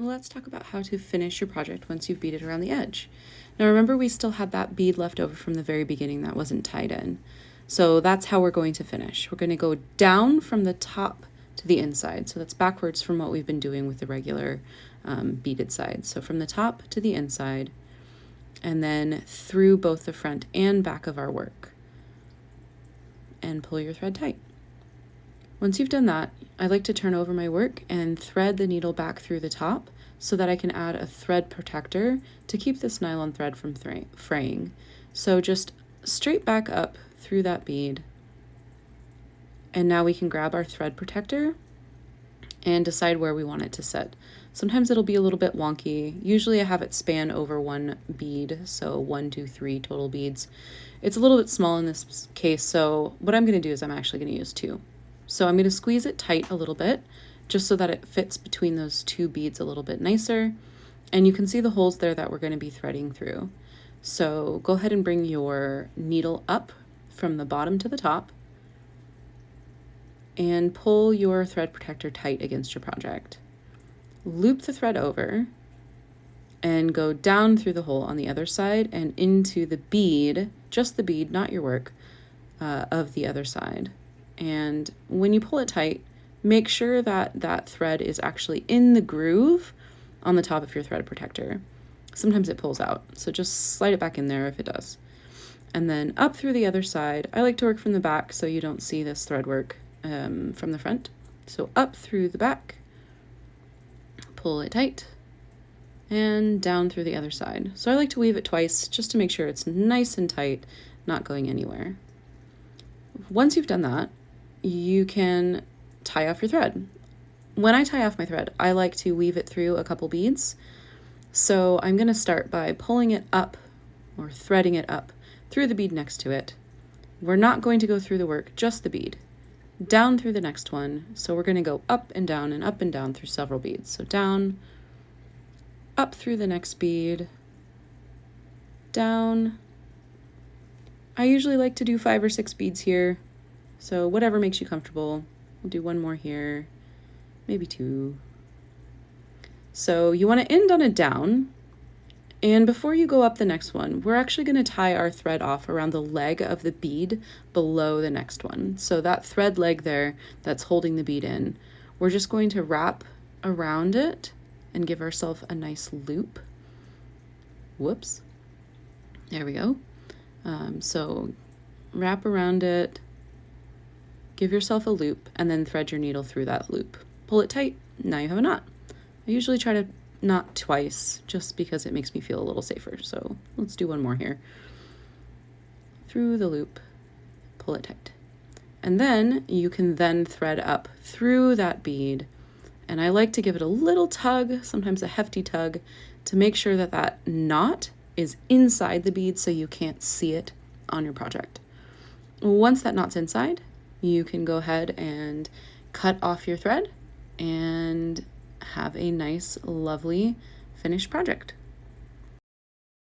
let's talk about how to finish your project once you've beaded around the edge. Now remember, we still had that bead left over from the very beginning that wasn't tied in. So that's how we're going to finish. We're going to go down from the top to the inside. So that's backwards from what we've been doing with the regular beaded side. So from the top to the inside, and then through both the front and back of our work. And pull your thread tight. Once you've done that, I like to turn over my work and thread the needle back through the top so that I can add a thread protector to keep this nylon thread from fraying. So just straight back up through that bead. And now we can grab our thread protector and decide where we want it to sit. Sometimes it'll be a little bit wonky. Usually I have it span over one bead, so 1, 2, 3 total beads. It's a little bit small in this case, so what I'm going to do is I'm actually going to use 2. So I'm going to squeeze it tight a little bit, just so that it fits between those 2 beads a little bit nicer. And you can see the holes there that we're going to be threading through. So go ahead and bring your needle up from the bottom to the top and pull your thread protector tight against your project. Loop the thread over and go down through the hole on the other side and into the bead, just the bead, not your work, of the other side. And when you pull it tight, make sure that that thread is actually in the groove on the top of your thread protector. Sometimes it pulls out, so just slide it back in there if it does. And then up through the other side. I like to work from the back so you don't see this thread work from the front. So up through the back, pull it tight, and down through the other side. So I like to weave it twice just to make sure it's nice and tight, not going anywhere. Once you've done that, you can tie off your thread. When I tie off my thread, I like to weave it through a couple beads. So I'm going to start by pulling it up or threading it up through the bead next to it. We're not going to go through the work, just the bead. Down through the next one. So we're going to go up and down through several beads. So down, up through the next bead, down. I usually like to do 5 or 6 beads here. So whatever makes you comfortable. We'll do one more here, maybe 2. So you want to end on a down. And before you go up the next one, we're actually going to tie our thread off around the leg of the bead below the next one. So that thread leg there that's holding the bead in, we're just going to wrap around it and give ourselves a nice loop. Whoops. There we go. So wrap around it, give yourself a loop, and then thread your needle through that loop. Pull it tight. Now you have a knot. I usually try to knot twice just because it makes me feel a little safer. So let's do one more here. Through the loop, pull it tight. And then you can then thread up through that bead. And I like to give it a little tug, sometimes a hefty tug, to make sure that that knot is inside the bead so you can't see it on your project. Once that knot's inside, you can go ahead and cut off your thread and have a nice, lovely finished project.